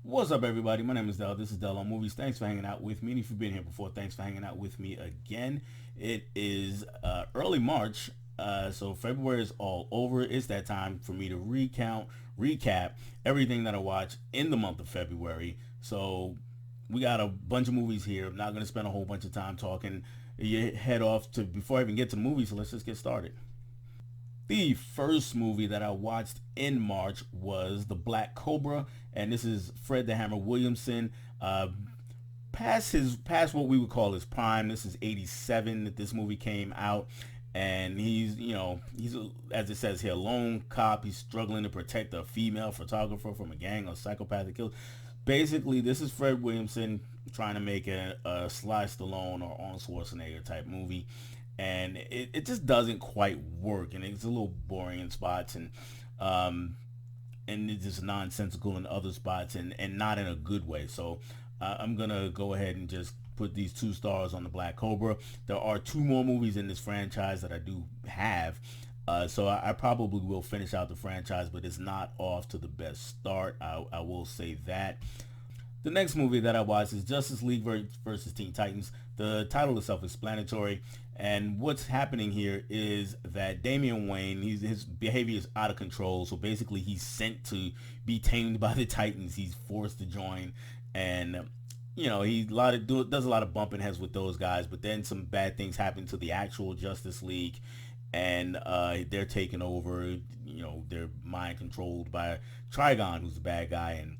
What's up, everybody? My name is Del. This is Del on Movies. Thanks for hanging out with me. And if you've been here before, thanks for hanging out with me again. It is early March, so February is all over. It's that time for me to recap everything that I watched in the month of February. So we got a bunch of movies here. I'm not going to spend a whole bunch of time talking. You head off to before I even get to movies. So let's just get started. The first movie that I watched in March was The Black Cobra, and this is Fred the Hammer Williamson. Past what we would call his prime. This is '87 that this movie came out, and he's as it says here, a lone cop. He's struggling to protect a female photographer from a gang of psychopathic killers. Basically, this is Fred Williamson trying to make a Sly Stallone or Arnold Schwarzenegger type movie, and it just doesn't quite work, and it's a little boring in spots, and it's just nonsensical in other spots, and not in a good way. So I'm gonna go ahead and just put these 2 stars on the Black Cobra. There are 2 more movies in this franchise that I do have. So I probably will finish out the franchise, but it's not off to the best start. I will say that. The next movie that I watched is Justice League versus Teen Titans. The title is self-explanatory, and what's happening here is that Damian Wayne, his behavior is out of control. So basically, he's sent to be tamed by the Titans. He's forced to join, and he does a lot of bumping heads with those guys. But then some bad things happen to the actual Justice League, and they're taken over. They're mind controlled by Trigon, who's the bad guy, and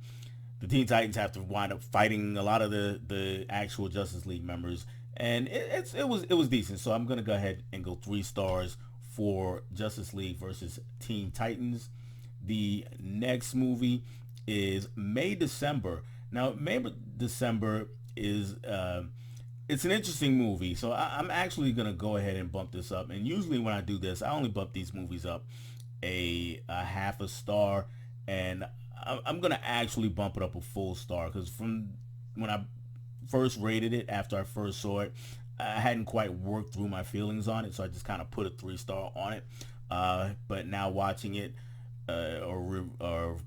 the Teen Titans have to wind up fighting a lot of the actual Justice League members, and it was decent. So I'm gonna go ahead and go 3 stars for Justice League versus Teen Titans. The next movie is May December. Now May December is it's an interesting movie, so I'm actually gonna go ahead and bump this up. And usually when I do this, I only bump these movies up a half a star, and I'm gonna actually bump it up a full star because from when I first rated it after I first saw it, I hadn't quite worked through my feelings on it, so I just kind of put a 3 star on it. But now watching it, or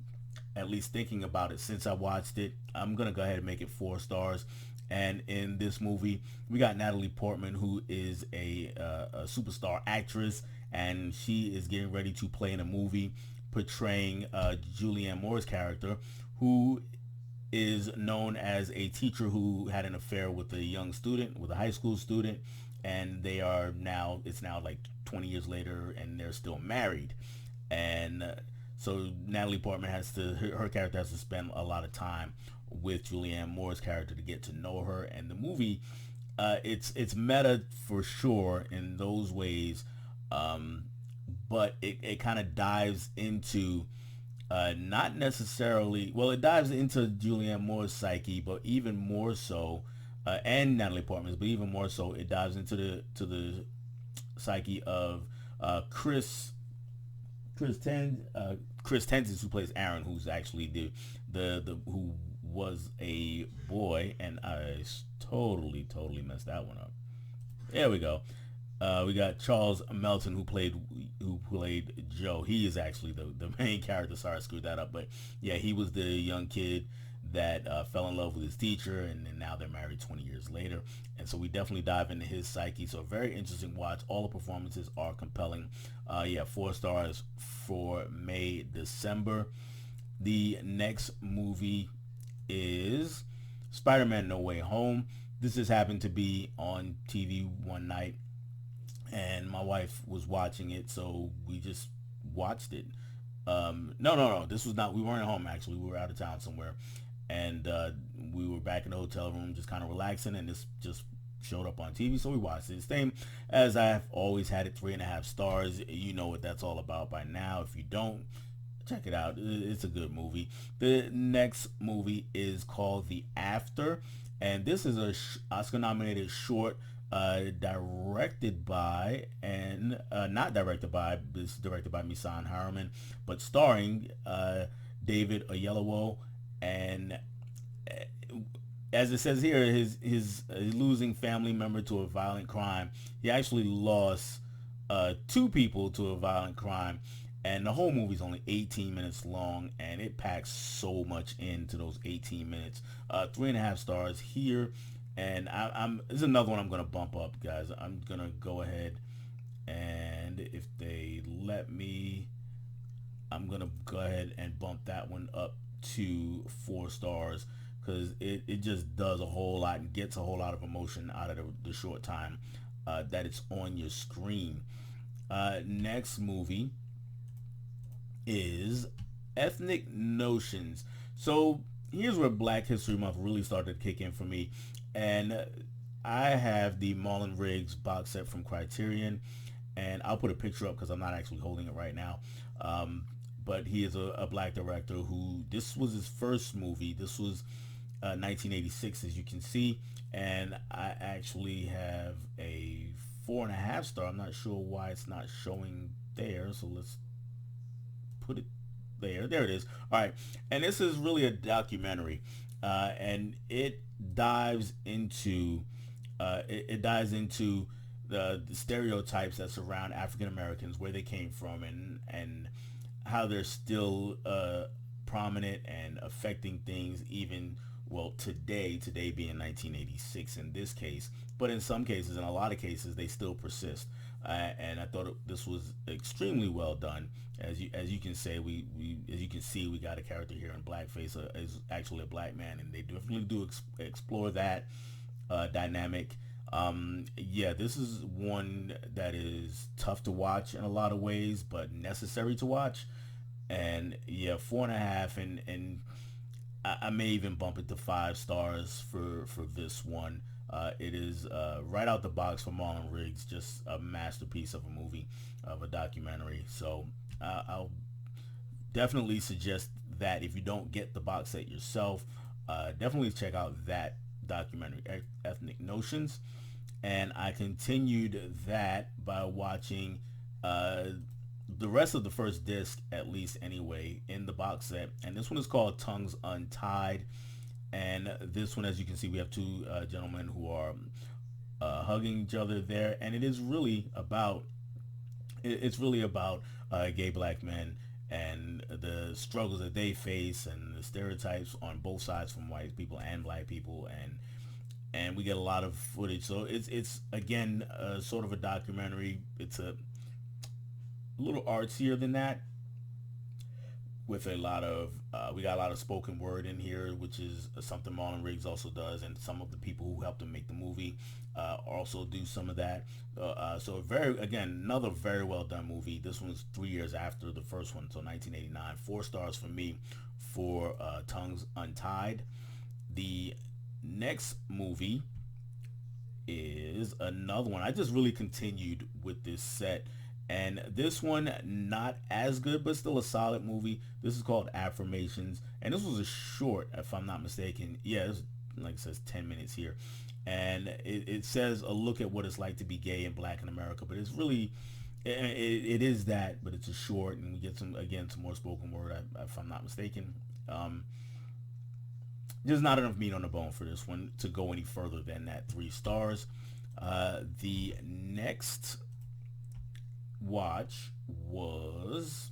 at least thinking about it since I watched it, I'm gonna go ahead and make it 4 stars. And in this movie, we got Natalie Portman, who is a superstar actress, and she is getting ready to play in a movie portraying Julianne Moore's character, who is known as a teacher who had an affair with a young student, with a high school student, and it's now like 20 years later, and they're still married. And so Natalie Portman her character has to spend a lot of time with Julianne Moore's character to get to know her. And the movie, it's meta for sure in those ways, but it kind of dives into not necessarily, well, it dives into Julianne Moore's psyche, but even more so, and Natalie Portman's, but even more so, it dives into the psyche of Chris Tenzis, who plays Aaron, who's actually the who was a boy, and I totally messed that one up. There we go. We got Charles Melton, who played Joe. He is actually the main character. Sorry, I screwed that up, but yeah, he was the young kid that fell in love with his teacher, and then now they're married 20 years later. And so we definitely dive into his psyche. So a very interesting watch. All the performances are compelling. Yeah, 4 stars for May December. The next movie is Spider-Man No Way Home. This just happened to be on TV one night, and my wife was watching it, so we just watched it. No. This was not. We weren't at home actually. We were out of town somewhere, and we were back in the hotel room, just kind of relaxing, and this just showed up on TV, so we watched it. Same as I've always had it, 3.5 stars. You know what that's all about by now. If you don't, check it out. It's a good movie. The next movie is called The After, and this is a Oscar-nominated short directed by and not directed by, this is directed by Misan Harriman, but starring David Oyelowo. And as it says here, his losing family member to a violent crime. He actually lost 2 people to a violent crime, And the whole movie's only 18 minutes long, and it packs so much into those 18 minutes. 3.5 stars here, and I'm this is another one I'm gonna bump up, guys. I'm gonna go ahead, and if they let me, I'm gonna go ahead and bump that one up to 4 stars because it just does a whole lot and gets a whole lot of emotion out of the short time that it's on your screen. Next movie is Ethnic Notions. So here's where Black History Month really started to kick in for me. And I have the Marlon Riggs box set from Criterion. And I'll put a picture up because I'm not actually holding it right now. But he is a black director who, this was his first movie. This was 1986, as you can see. And I actually have a 4.5 star. I'm not sure why it's not showing there. So let's put it there. There it is. All right. And this is really a documentary. And it dives into it dives into the stereotypes that surround African Americans, where they came from, and how they're still prominent and affecting things even, well, today being 1986 in this case, but in some cases, in a lot of cases, they still persist. And I thought this was extremely well done. As you can say, we as you can see, we got a character here in blackface is actually a black man, and they definitely do explore that dynamic. Yeah, this is one that is tough to watch in a lot of ways, but necessary to watch. And yeah, 4.5, and I may even bump it to 5 stars for this one. It is right out the box for Marlon Riggs, just a masterpiece of a movie, of a documentary. So I'll definitely suggest that if you don't get the box set yourself, definitely check out that documentary, Ethnic Notions. And I continued that by watching the rest of the first disc, at least anyway, in the box set. And this one is called Tongues Untied. And this one, as you can see, we have two gentlemen who are hugging each other there. And it is really about, it's really about gay black men and the struggles that they face and the stereotypes on both sides from white people and black people. And we get a lot of footage. So it's again, sort of a documentary. It's a little artsier than that, with a lot of we got a lot of spoken word in here, which is something Marlon Riggs also does, and some of the people who helped him make the movie also do some of that. So another very well done movie. This one's 3 years after the first one, so 1989. 4 stars for me for Tongues Untied. The next movie is another one. I just really continued with this set, and this one not as good, but still a solid movie. This is called Affirmations, and this was a short, if I'm not mistaken. Yeah, it's, like it says, 10 minutes here, and it says a look at what it's like to be gay and black in America. But it's really, it is that, but it's a short, and we get some more spoken word, if I'm not mistaken. There's not enough meat on the bone for this one to go any further than that 3 stars. The next watch was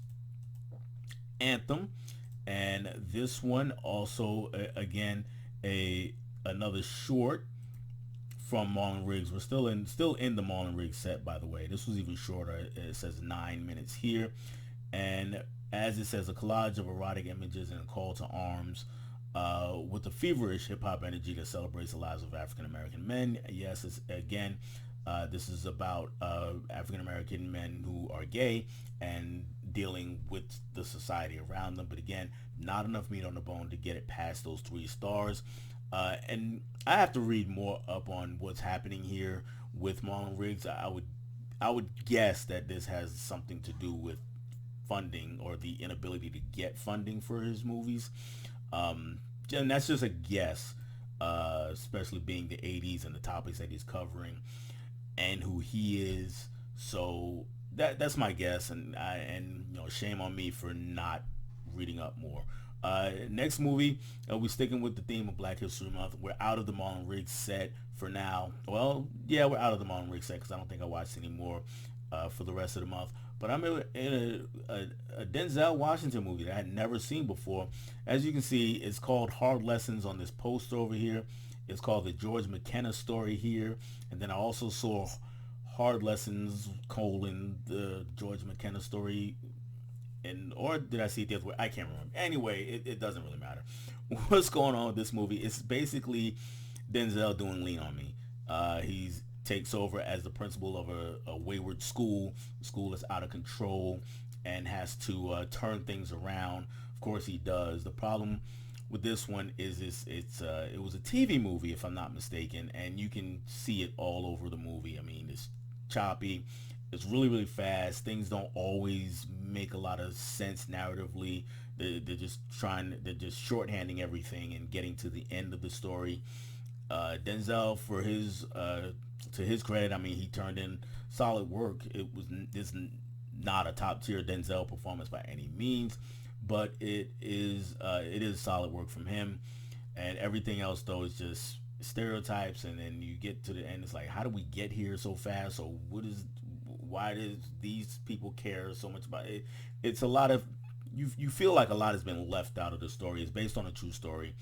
Anthem, and this one also again another short from Marlon Riggs. We're still in the Marlon Riggs set, by the way. This was even shorter. It says 9 minutes here, and as it says, a collage of erotic images and a call to arms. With a feverish hip-hop energy that celebrates the lives of African American men. Yes, it's, again, this is about African American men who are gay and dealing with the society around them. But again, not enough meat on the bone to get it past those 3 stars. And I have to read more up on what's happening here with Marlon Riggs. I would guess that this has something to do with funding, or the inability to get funding for his movies. And that's just a guess, especially being the 80s and the topics that he's covering and who he is. So that's my guess, and shame on me for not reading up more. Next movie, we're sticking with the theme of Black History Month. We're out of the Marlon Riggs set for now. Well, yeah, we're out of the Marlon Riggs set because I don't think I watched any more for the rest of the month. But I'm in a Denzel Washington movie that I had never seen before. As you can see, it's called Hard Lessons on this poster over here. It's called the George McKenna story here. And then I also saw Hard Lessons, colon, the George McKenna story. And or did I see it the other way? I can't remember. Anyway, it doesn't really matter. What's going on with this movie? It's basically Denzel doing Lean on Me. He's takes over as the principal of a wayward school. The school is out of control and has to turn things around. Of course, he does. The problem with this one is it was a TV movie, if I'm not mistaken, and you can see it all over the movie. I mean, it's choppy. It's really, really fast. Things don't always make a lot of sense narratively. They're just shorthanding everything and getting to the end of the story. Denzel, for his to his credit, I mean, he turned in solid work. This not a top tier Denzel performance by any means, but it is solid work from him. And everything else though is just stereotypes. And then you get to the end, it's like, how do we get here so fast? So why does these people care so much about it? It's a lot of you feel like a lot has been left out of the story. It's based on a true story,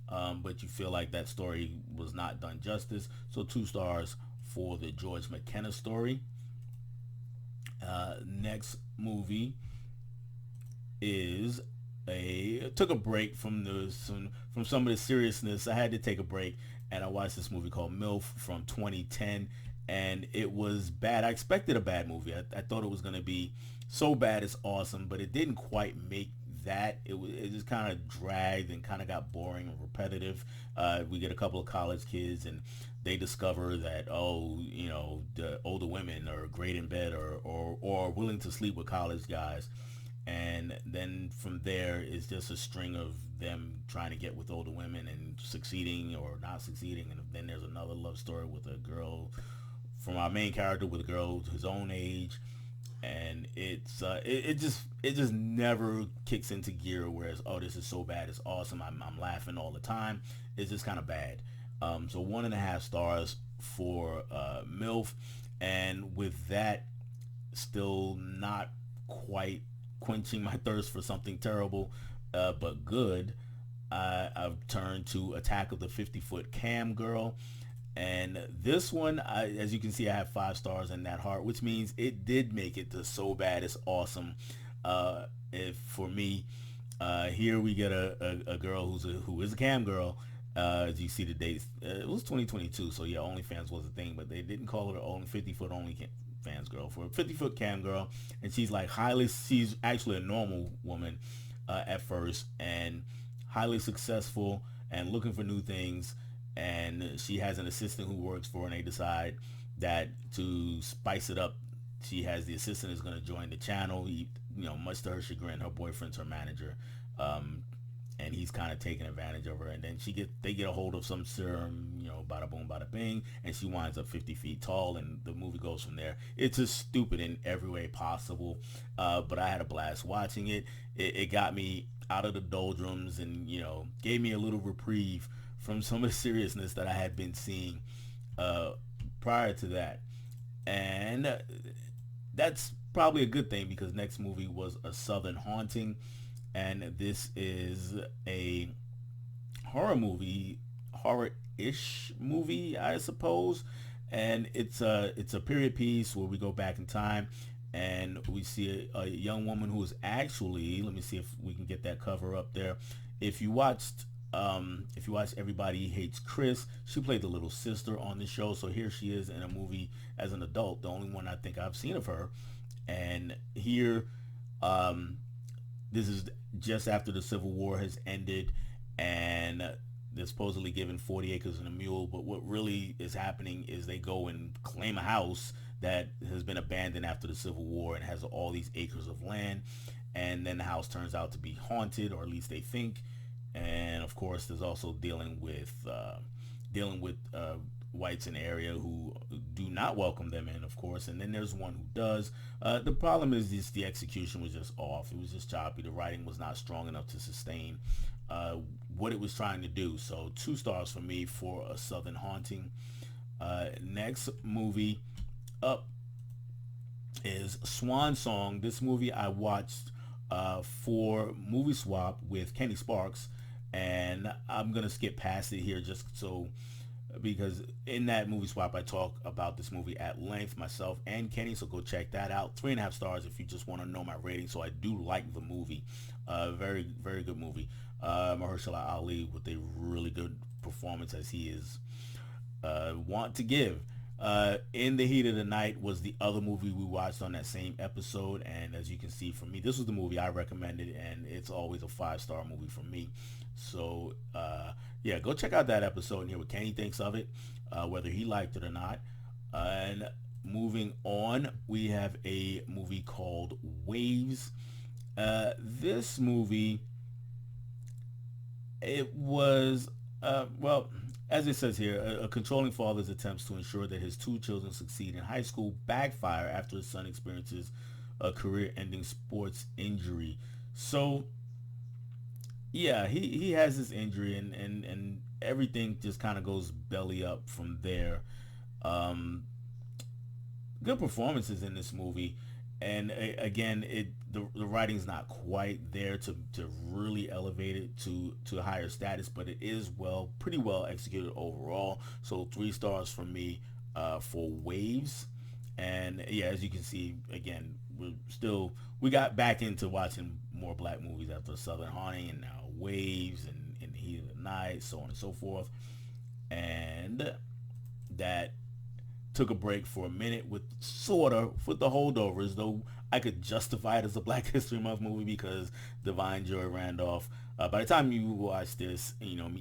but you feel like that story was not done justice. So 2 stars for the George McKenna story. Next movie is took a break from from some of the seriousness. I had to take a break, and I watched this movie called MILF from 2010, and it was bad. I expected a bad movie. I thought it was going to be so bad it's awesome, but it didn't quite make that. It just kind of dragged and kind of got boring and repetitive. We get a couple of college kids, and they discover that, oh, you know, the older women are great in bed, or willing to sleep with college guys. And then from there is just a string of them trying to get with older women and succeeding or not succeeding. And then there's another love story with a girl, from our main character, with a girl his own age. And it just never kicks into gear. Whereas, oh, this is so bad, it's awesome, I'm laughing all the time. It's just kind of bad. So 1.5 stars for MILF. And with that, still not quite quenching my thirst for something terrible, but good, I've turned to Attack of the 50-Foot Cam Girl. And this one, as you can see, I have 5 stars in that heart, which means it did make it to so bad it's awesome. If for me, here we get a girl who is a cam girl. As you see the dates, it was 2022, so yeah, OnlyFans was a thing, but they didn't call her only 50-foot only fans girl, for a 50-foot cam girl. And she's like she's actually a normal woman at first, and highly successful and looking for new things. And she has an assistant who works for her, and they decide that to spice it up, she has the assistant is going to join the channel. Much to her chagrin, her boyfriend's her manager, and he's kind of taking advantage of her. And then they get a hold of some serum, bada boom, bada bing, and she winds up 50 feet tall, and the movie goes from there. It's just stupid in every way possible, but I had a blast watching it. It got me out of the doldrums, and gave me a little reprieve from some of the seriousness that I had been seeing prior to that. And that's probably a good thing, because next movie was A Southern Haunting, and this is a horror-ish movie, I suppose. And it's a period piece where we go back in time, and we see a young woman who is actually, let me see if we can get that cover up there. If you watched Everybody Hates Chris, she played the little sister on the show. So here she is in a movie as an adult, the only one I think I've seen of her. And here, this is just after the Civil War has ended, and they're supposedly given 40 acres and a mule. But what really is happening is they go and claim a house that has been abandoned after the Civil War and has all these acres of land. And then the house turns out to be haunted, or at least they think. And of course, there's also dealing with whites in the area who do not welcome them in, of course. And then there's one who does. The problem is just the execution was just off. It was just choppy. The writing was not strong enough to sustain what it was trying to do. So 2 stars for me for A Southern Haunting. Next movie up is Swan Song. This movie I watched for Movie Swap with Kenny Sparks, and I'm gonna skip past it here just so because in that movie swap I talk about this movie at length, myself and Kenny, so go check that out. 3.5 stars if you just want to know my rating. So I do like the movie. Very, very good movie. Mahershala Ali with a really good performance as he is want to give. In the Heat of the Night was the other movie we watched on that same episode, and as you can see from me, this was the movie I recommended, and it's always a 5-star movie for me. So yeah, go check out that episode and hear what Kenny thinks of it, whether he liked it or not. And moving on, we have a movie called Waves. This movie, it was well, as it says here, a controlling father's attempts to ensure that his two children succeed in high school backfire after his son experiences a career-ending sports injury. So yeah, he has this injury, and everything just kind of goes belly up from there. Um, Good performances in this movie, and again, the writing's not quite there to really elevate it to a higher status, but it is pretty well executed overall. So 3 stars from me for Waves. And yeah, as you can see, again, we got back into watching more black movies after Southern Haunting, and now Waves, and In the Heat of the Night, so on and so forth. And that took a break for a minute with the holdovers, though I could justify it as a Black History Month movie because Divine Joy Randolph, by the time you watch this,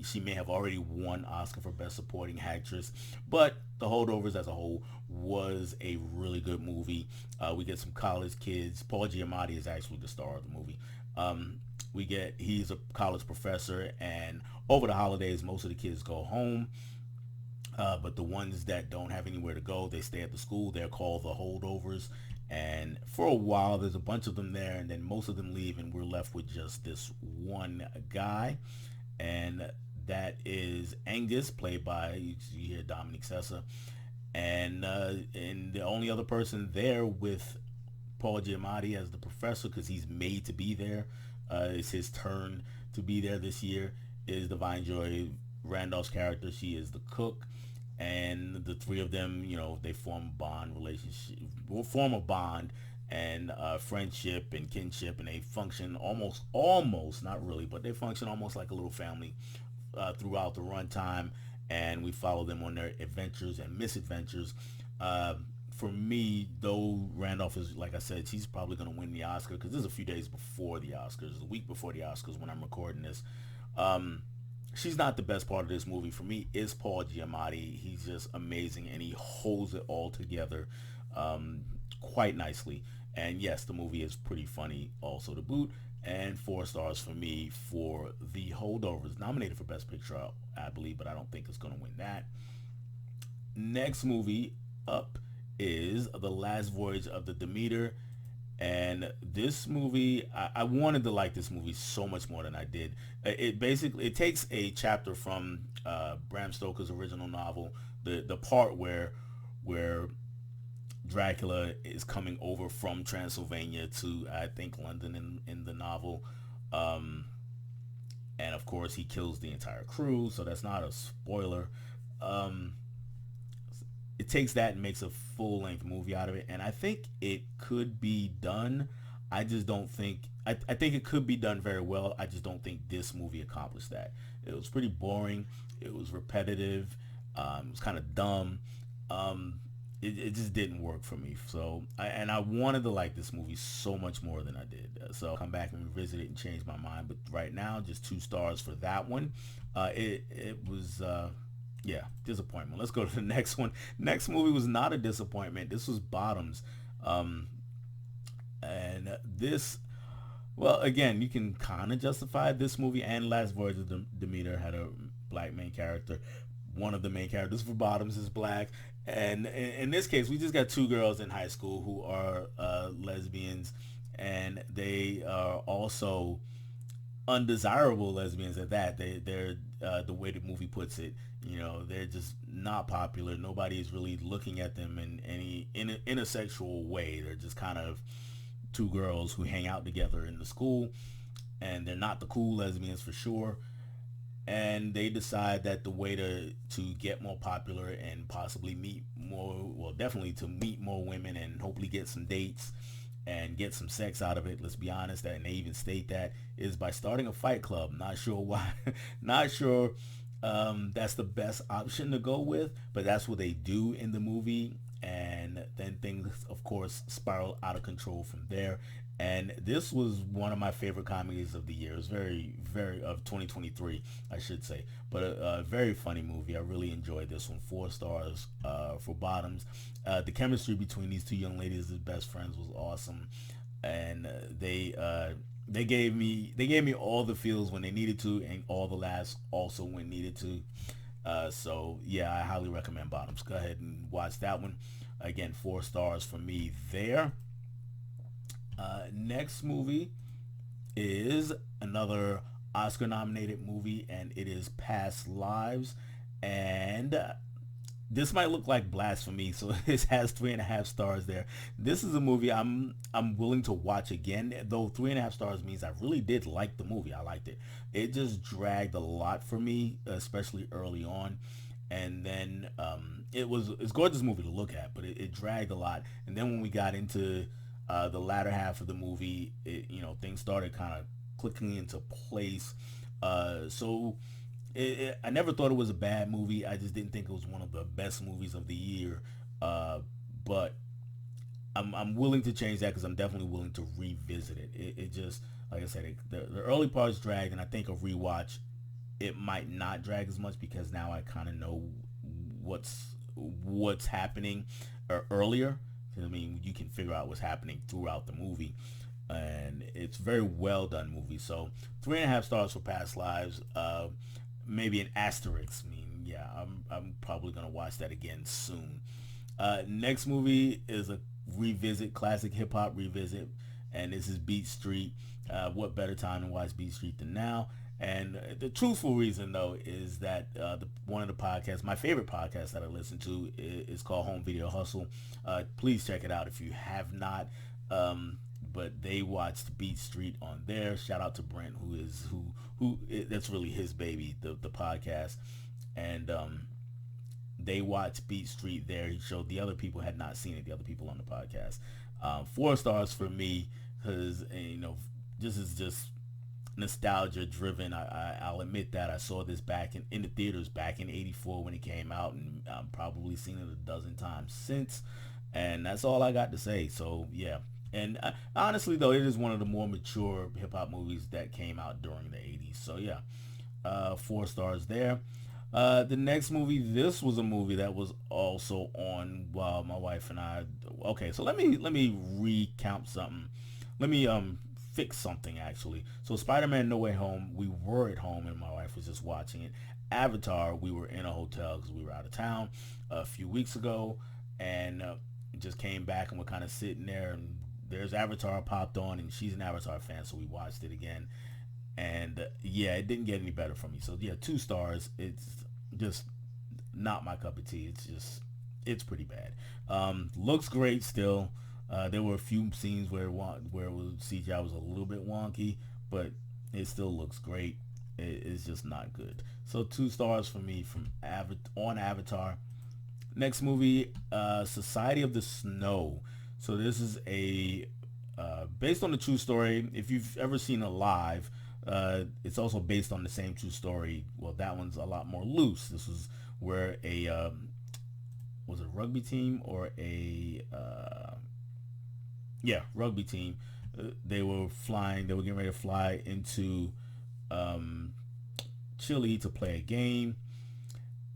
she may have already won Oscar for Best Supporting Actress, but The Holdovers as a whole was a really good movie. We get some college kids. Paul Giamatti is actually the star of the movie. He's a college professor, and over the holidays, most of the kids go home. But the ones that don't have anywhere to go, they stay at the school. They're called the holdovers. And for a while, there's a bunch of them there, and then most of them leave, and we're left with just this one guy. And that is Angus, played by, you hear Dominic Sessa. And the only other person there with Paul Giamatti as the professor, because he's made to be there, it's his turn to be there this year, is Divine Joy Randolph's character. She is the cook, and the three of them, they form a bond relationship, form a bond and friendship and kinship, and they function almost, not really, but they function almost like a little family throughout the runtime, and we follow them on their adventures and misadventures. For me, though, Randolph is, like I said, she's probably going to win the Oscar because this is a few days before the Oscars, a week before the Oscars when I'm recording this. She's not the best part of this movie. For me, is Paul Giamatti. He's just amazing, and he holds it all together quite nicely. And yes, the movie is pretty funny also to boot. And 4 stars for me for The Holdovers. Nominated for Best Picture, I believe, but I don't think it's going to win that. Next movie up is The Last Voyage of the Demeter. And this movie, I wanted to like this movie so much more than I did. It takes a chapter from Bram Stoker's original novel, the part where Dracula is coming over from Transylvania to, I think, London in the novel. And of course he kills the entire crew, so that's not a spoiler. It takes that and makes a full-length movie out of it, and I think it could be done. I just don't think I think it could be done very well. I just don't think this movie accomplished that. It was pretty boring. It was repetitive. It was kind of dumb. It just didn't work for me. So I wanted to like this movie so much more than I did. So I'll come back and revisit it and change my mind. But right now, just 2 stars for that one. It was yeah, disappointment. Let's go to the next one. Next movie was not a disappointment. This was Bottoms. And this, well, again, you can kind of justify this movie, and Last Voyage of Demeter had a black main character. One of the main characters for Bottoms is black. And in this case, we just got 2 girls in high school who are lesbians, and they are also undesirable lesbians at that. They're the way the movie puts it. You know, they're just not popular. Nobody is really looking at them in any in a sexual way. They're just kind of two girls who hang out together in the school, and they're not the cool lesbians for sure. And they decide that the way to get more popular and possibly meet more, well, definitely to meet more women and hopefully get some dates and get some sex out of it, let's be honest, that, and they even state that, is by starting a fight club. Not sure why, not sure that's the best option to go with, but that's what they do in the movie. And then things, of course, spiral out of control from there. And this was one of my favorite comedies of the year. It was very of 2023, I should say. But a very funny movie. I really enjoyed this one. 4 stars for Bottoms. The chemistry between these two young ladies as best friends was awesome, and they gave me all the feels when they needed to, and all the laughs also when needed to. So yeah, I highly recommend Bottoms. Go ahead and watch that one. Again, 4 stars for me there. Next movie is another Oscar nominated movie, and it is Past Lives. And this might look like blasphemy, so it has 3.5 stars there. This is a movie I'm willing to watch again, though 3.5 stars means I really did like the movie. I liked it. It just dragged a lot for me, especially early on. And then it's a gorgeous movie to look at, but it dragged a lot. And then when we got into the latter half of the movie, things started kind of clicking into place. So I never thought it was a bad movie. I just didn't think it was one of the best movies of the year. But I'm willing to change that, because I'm definitely willing to revisit it. It just, like I said, the early parts dragged, and I think a rewatch, it might not drag as much, because now I kind of know what's happening earlier. I mean, you can figure out what's happening throughout the movie, and it's a very well done movie. So 3.5 stars for Past Lives. Maybe an asterisk. I mean, yeah, I'm probably gonna watch that again soon. Next movie is a revisit, classic hip hop revisit, and this is Beat Street. What better time to watch Beat Street than now? And the truthful reason, though, is that one of the podcasts, my favorite podcast that I listen to, is called Home Video Hustle. Please check it out if you have not. But they watched Beat Street on there. Shout out to Brent, who that's really his baby, the podcast. And they watched Beat Street there. He showed the other people had not seen it, the other people on the podcast. 4 stars for me, because this is just nostalgia driven. I'll admit that I saw this back in the theaters back in '84 when it came out, and I've probably seen it a dozen times since, and that's all I got to say. So yeah, and honestly though, it is one of the more mature hip-hop movies that came out during the '80s. So yeah, 4 stars there. The next movie, this was a movie that was also on while my wife and I, okay, so let me recount something. Let me fix something, actually. So Spider-Man No Way Home, we were at home and my wife was just watching it. Avatar, we were in a hotel because we were out of town a few weeks ago, and just came back and we're kind of sitting there, and there's Avatar popped on, and she's an Avatar fan, so we watched it again. And yeah, it didn't get any better for me. So yeah, 2 stars. It's just not my cup of tea. It's pretty bad. Looks great still. There were a few scenes where CGI was a little bit wonky, but it still looks great. It's just not good. So 2 stars for me from Avatar. Next movie, Society of the Snow. So this is a based on a true story. If you've ever seen Alive, it's also based on the same true story. Well, that one's a lot more loose. This was where was it a rugby team or rugby team. They were getting ready to fly into Chile to play a game,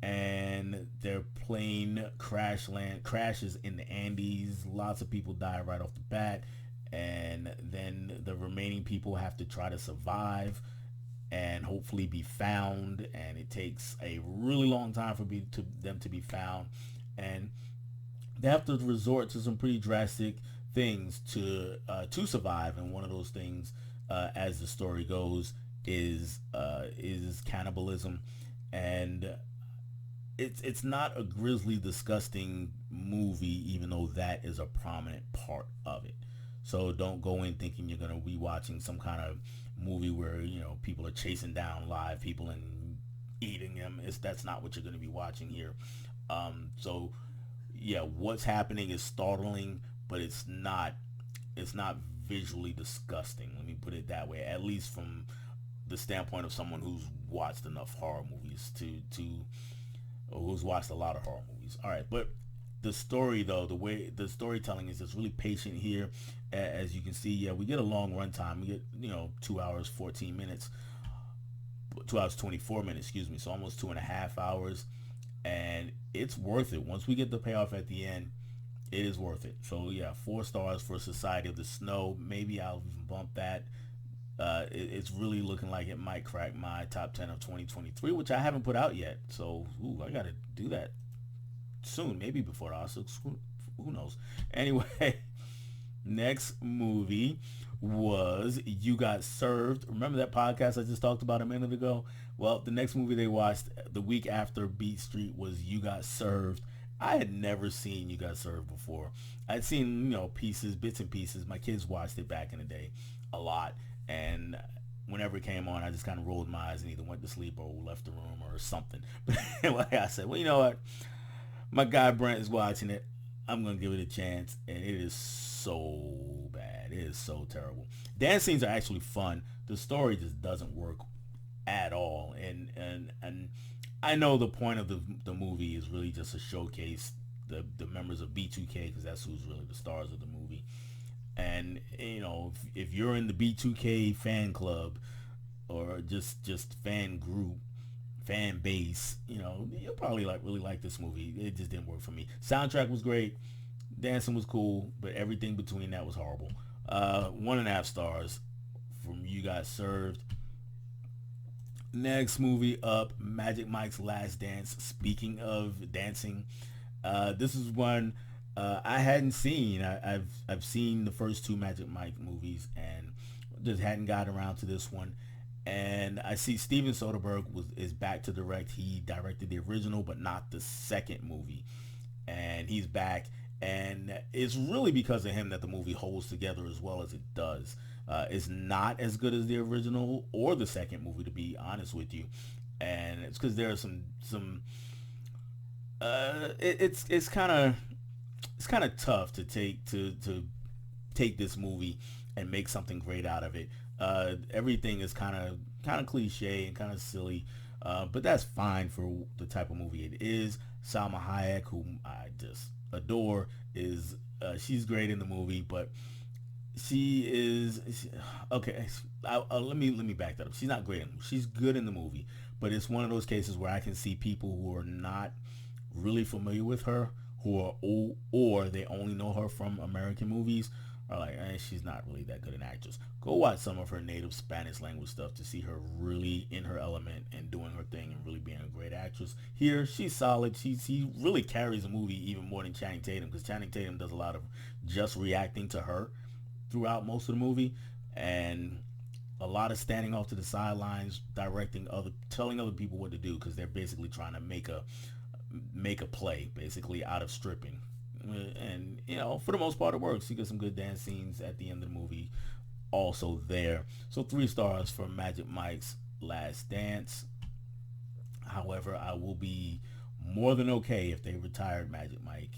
and their plane crashes in the Andes. Lots of people die right off the bat, and then the remaining people have to try to survive and hopefully be found, and it takes a really long time for them to be found, and they have to resort to some pretty drastic things to survive. And one of those things, as the story goes, is cannibalism, and it's not a grisly, disgusting movie, even though that is a prominent part of it. So don't go in thinking you're gonna be watching some kind of movie where people are chasing down live people and eating them. That's not what you're gonna be watching here. So yeah, what's happening is startling, but it's not visually disgusting. Let me put it that way. At least from the standpoint of someone who's watched enough horror movies to or who's watched a lot of horror movies. All right, but the story though, the way the storytelling is just really patient here. As you can see, yeah, we get a long runtime. We get 2 hours 14 minutes, 2 hours 24 minutes, excuse me. So almost 2.5 hours, and it's worth it. Once we get the payoff at the end, it is worth it. So yeah, 4 stars for Society of the Snow. Maybe I'll even bump that. It's really looking like it might crack my top 10 of 2023, which I haven't put out yet. So I gotta do that soon, maybe before the Oscars. Who knows? Anyway, next movie was You Got Served. Remember that podcast I just talked about a minute ago? Well, the next movie they watched the week after Beat Street was You Got Served. I had never seen You Got Served before. I'd seen, pieces, bits and pieces. My kids watched it back in the day a lot. And whenever it came on, I just kind of rolled my eyes and either went to sleep or left the room or something. But like I said, well, you know what? My guy Brent is watching it. I'm going to give it a chance. And it is so bad. It is so terrible. Dance scenes are actually fun. The story just doesn't work at all. And I know the point of the movie is really just to showcase the members of B2K, because that's who's really the stars of the movie. And if you're in the B2K fan club or just fan group, fan base, you'll probably really like this movie. It just didn't work for me. Soundtrack was great, dancing was cool, but everything between that was horrible. 1.5 stars from You Got Served. Next movie up, Magic Mike's Last Dance. Speaking of dancing, this is one I hadn't seen. I've seen the first two Magic Mike movies and just hadn't gotten around to this one. And I see Steven Soderbergh is back to direct. He directed the original, but not the second movie. And he's back, and it's really because of him that the movie holds together as well as it does. It's not as good as the original or the second movie, to be honest with you, and it's because there are some. It's kind of tough to take this movie and make something great out of it. Everything is kind of cliche and kind of silly, but that's fine for the type of movie it is. Salma Hayek, whom I just adore, she's great in the movie, but okay. Let me back that up. She's not great in the movie. She's good in the movie, but it's one of those cases where I can see people who are not really familiar with her, who are old, or they only know her from American movies, are like, she's not really that good an actress. Go watch some of her native Spanish language stuff to see her really in her element and doing her thing and really being a great actress. Here, she's solid. She really carries the movie even more than Channing Tatum, because Channing Tatum does a lot of just reacting to her throughout most of the movie, and a lot of standing off to the sidelines, telling other people what to do, because they're basically trying to make a play basically out of stripping. And for the most part it works. You get some good dance scenes at the end of the movie also there. So 3 stars for Magic Mike's Last Dance. However, I will be more than okay if they retired Magic Mike.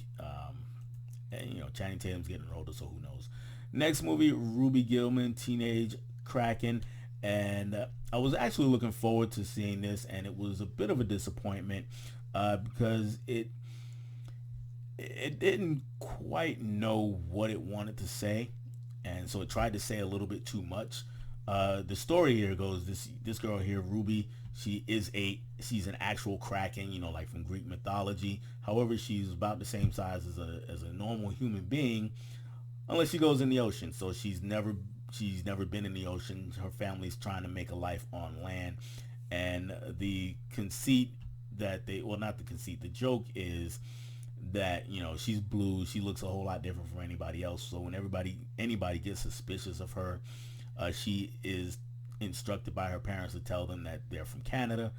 And Channing Tatum's getting older, so who knows. Next movie, Ruby Gillman, Teenage Kraken. And I was actually looking forward to seeing this, and it was a bit of a disappointment because it didn't quite know what it wanted to say, and so it tried to say a little bit too much. The story here goes, this girl here, Ruby, she's an actual Kraken, like from Greek mythology. However, she's about the same size as a normal human being, unless she goes in the ocean. So she's never been in the ocean. Her family's trying to make a life on land, and the conceit not the conceit, the joke is that she's blue. She looks a whole lot different from anybody else. So when anybody gets suspicious of her, she is instructed by her parents to tell them that they're from Canada,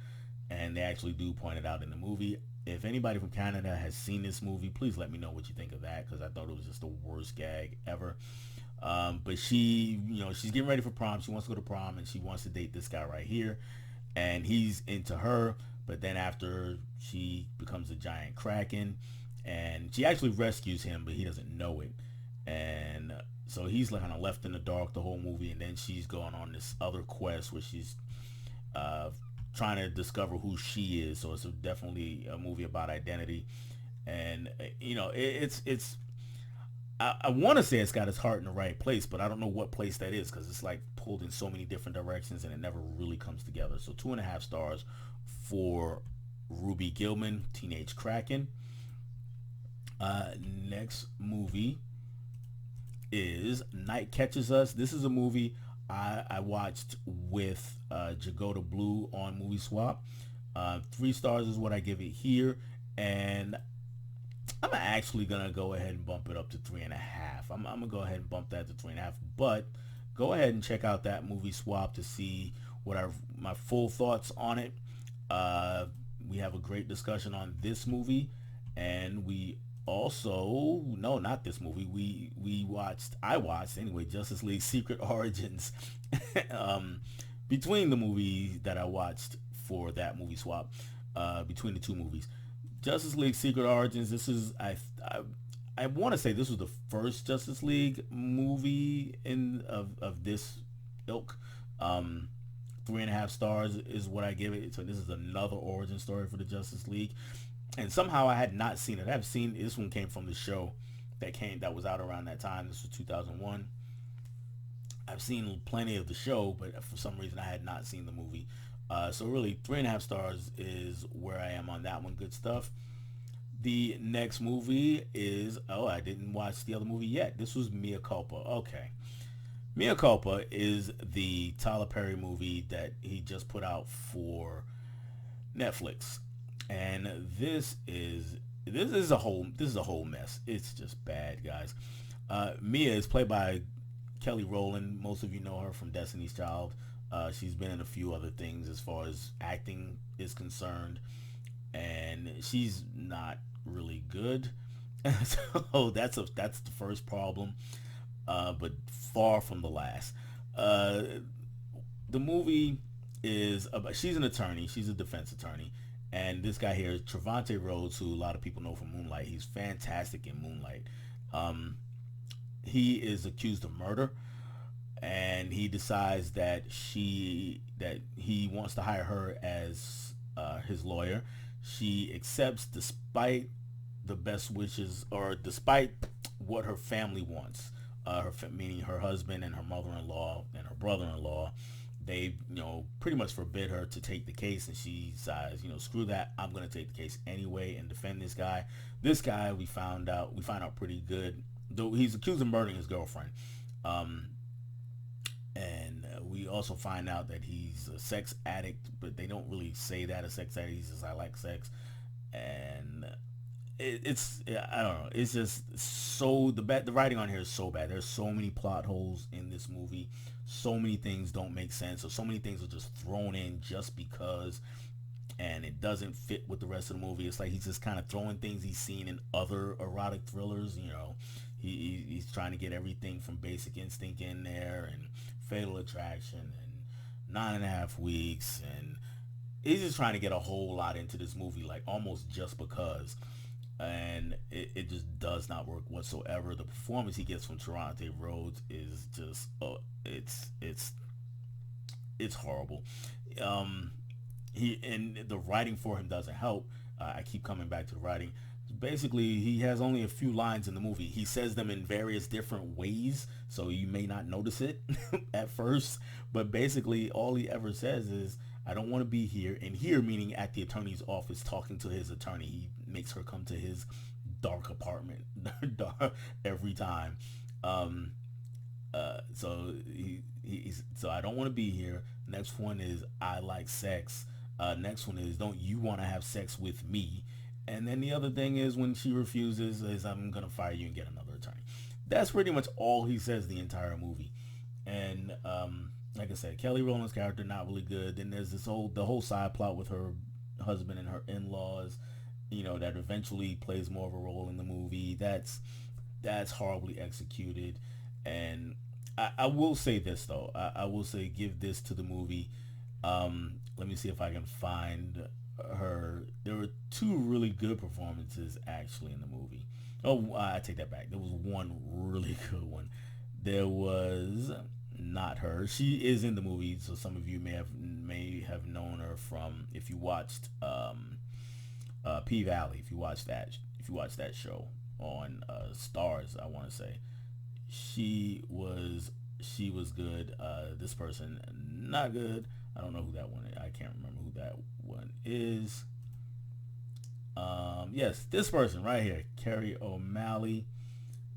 and they actually do point it out in the movie. If anybody from Canada has seen this movie, please let me know what you think of that, because I thought it was just the worst gag ever. But she, she's getting ready for prom. She wants to go to prom, and she wants to date this guy right here, and he's into her. But then after, she becomes a giant kraken, and she actually rescues him, but he doesn't know it. And so he's like kind of left in the dark the whole movie, and then she's going on this other quest where she's uh, trying to discover who she is. So it's definitely a movie about identity, and it's I want to say it's got its heart in the right place, but I don't know what place that is, because it's like pulled in so many different directions and it never really comes together. So 2.5 stars for Ruby Gillman, Teenage Kraken. Next movie is Night Catches Us. This is a movie I watched with Jagoda Blue on Movie Swap. 3 stars is what I give it here, and I'm actually gonna go ahead and bump it up to 3.5. I'm gonna go ahead and bump that to 3.5. But go ahead and check out that Movie Swap to see what my full thoughts on it. We have a great discussion on this movie, and we also, no, not this movie. I watched anyway, Justice League Secret Origins. Between the movie that I watched for that Movie Swap, between the two movies, Justice League Secret Origins. This is I want to say this was the first Justice League movie of this ilk. 3.5 stars is what I give it. So this is another origin story for the Justice League, and somehow I had not seen it. I've seen this one came from the show that was out around that time. This was 2001. I've seen plenty of the show, but for some reason I had not seen the movie. So really, 3.5 stars is where I am on that one. Good stuff. The next movie is, I didn't watch the other movie yet. This was Mea Culpa. Okay. Mea Culpa is the Tyler Perry movie that he just put out for Netflix. And this is a whole mess. It's just bad, guys. Mia is played by Kelly Rowland. Most of you know her from Destiny's Child. She's been in a few other things as far as acting is concerned, and she's not really good. So that's the first problem, but far from the last. The movie is about, she's an attorney. She's a defense attorney, and this guy here is Trevante Rhodes, who a lot of people know from Moonlight. He's fantastic in Moonlight. He is accused of murder, and he decides that he wants to hire her as his lawyer. She accepts despite the best wishes, or despite what her family wants. Meaning her husband and her mother-in-law and her brother-in-law, they pretty much forbid her to take the case, and she decides, screw that, I'm going to take the case anyway and defend this guy. This guy, we find out pretty good, though he's accused of murdering his girlfriend. And we also find out that he's a sex addict, but they don't really say that a sex addict. He says, I like sex. And I don't know. It's just so, the writing on here is so bad. There's so many plot holes in this movie. So many things don't make sense. Or so many things are just thrown in just because, and it doesn't fit with the rest of the movie. It's like he's just kind of throwing things he's seen in other erotic thrillers. He's trying to get everything from Basic Instinct in there, and Fatal Attraction, and 9.5 Weeks, and he's just trying to get a whole lot into this movie, like almost just because. And it just does not work whatsoever. The performance he gets from Trevante Rhodes is just it's horrible. And the writing for him doesn't help. I keep coming back to the writing. Basically, he has only a few lines in the movie. He says them in various different ways, so you may not notice it at first. But basically, all he ever says is, I don't want to be here. And here, meaning at the attorney's office, talking to his attorney. He makes her come to his dark apartment every time. So so I don't want to be here. Next one is, I like sex. Next one is, don't you want to have sex with me? And then the other thing is, when she refuses, is, I'm going to fire you and get another attorney. That's pretty much all he says the entire movie. And like I said, Kelly Rowland's character not really good. Then there's the whole side plot with her husband and her in-laws, that eventually plays more of a role in the movie. That's horribly executed. And I will say this though. I will say give this to the movie. Let me see if I can find her. There were two really good performances actually in the movie. Oh, I take that back. There was one really good one. There was not her. She is in the movie, so some of you may have known her from if you watched P Valley. If you watched that show on Stars, I want to say she was good. This person not good. I don't know who that one is. I can't remember who that one is. Yes, this person right here, Carrie O'Malley.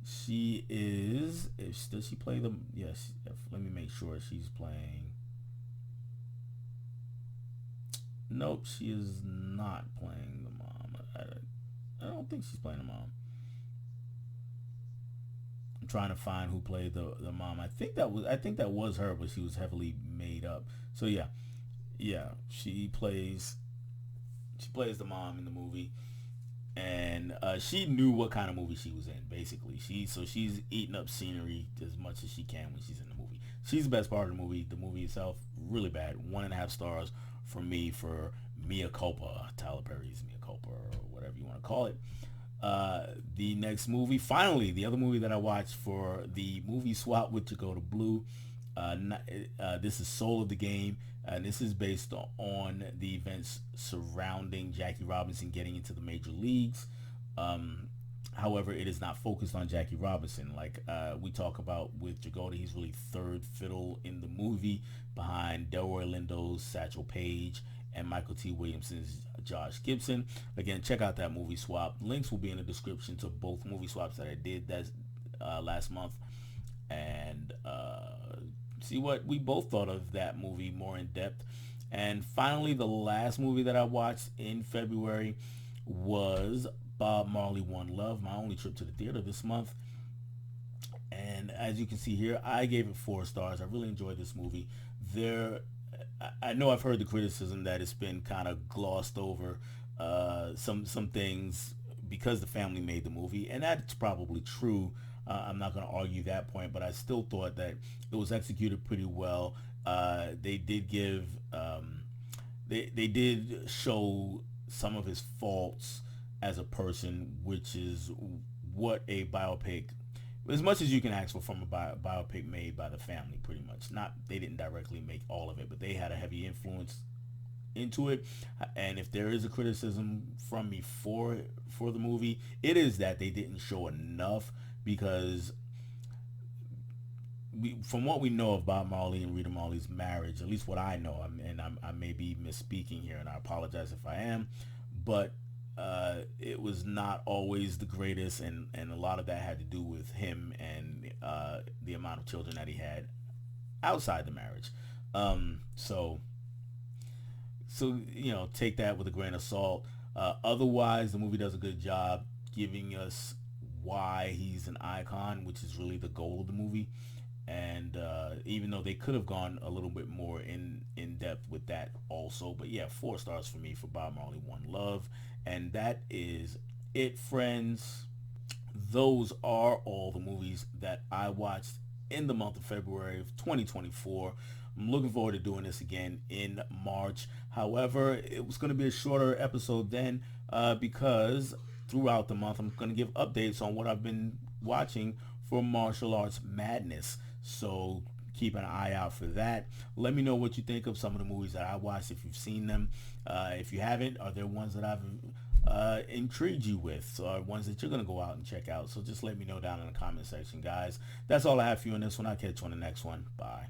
She is. Does she play the? Yes. Let me make sure she's playing. Nope, she is not playing the mom. I don't think she's playing the mom. I'm trying to find who played the mom. I think that was her, but she was heavily made up. So yeah, she plays the mom in the movie, and she knew what kind of movie she was in. Basically, she's eating up scenery as much as she can when she's in the movie. She's the best part of the movie. The movie itself really bad. 1.5 stars from me for Mia Culpa, Tyler Perry's Mia Culpa, or whatever you want to call it. The next movie, finally, the other movie that I watched for the movie swap with To Go to Blue. This is Soul of the Game, and this is based on the events surrounding Jackie Robinson getting into the major leagues. However, it is not focused on Jackie Robinson. Like we talk about with Jagoda, he's really third fiddle in the movie behind Delroy Lindo's Satchel Paige and Michael T. Williamson's Josh Gibson. Again, check out that movie swap. Links will be in the description to both movie swaps that I did last month. And see what we both thought of that movie more in depth. And finally, the last movie that I watched in February was Bob Marley One Love, my only trip to the theater this month. And as you can see here, I gave it 4 stars. I really enjoyed this movie. I know I've heard the criticism that it's been kind of glossed over, some things because the family made the movie, and that's probably true. I'm not going to argue that point, but I still thought that it was executed pretty well. They did give, they did show some of his faults as a person, which is what a biopic, as much as you can ask for from a biopic made by the family, pretty much. Not, they didn't directly make all of it, but they had a heavy influence into it. And if there is a criticism from me for the movie, it is that they didn't show enough, because from what we know of Bob Marley and Rita Marley's marriage, at least what I know, I may be misspeaking here, and I apologize if I am, but it was not always the greatest, and a lot of that had to do with him and the amount of children that he had outside the marriage. So take that with a grain of salt. Otherwise, the movie does a good job giving us why he's an icon, which is really the goal of the movie. And even though they could have gone a little bit more in depth with that also, but yeah, 4 stars for me for Bob Marley One Love. And that is it, friends. Those are all the movies that I watched in the month of February of 2024. I'm looking forward to doing this again in March. However, it was going to be a shorter episode then, because throughout the month I'm going to give updates on what I've been watching for Martial Arts Madness. So keep an eye out for that. Let me know what you think of some of the movies that I watched, if you've seen them. If you haven't, are there ones that I've intrigued you with, or ones that you're going to go out and check out? So just let me know down in the comment section, guys. That's all I have for you on this one. I'll catch you on the next one. Bye.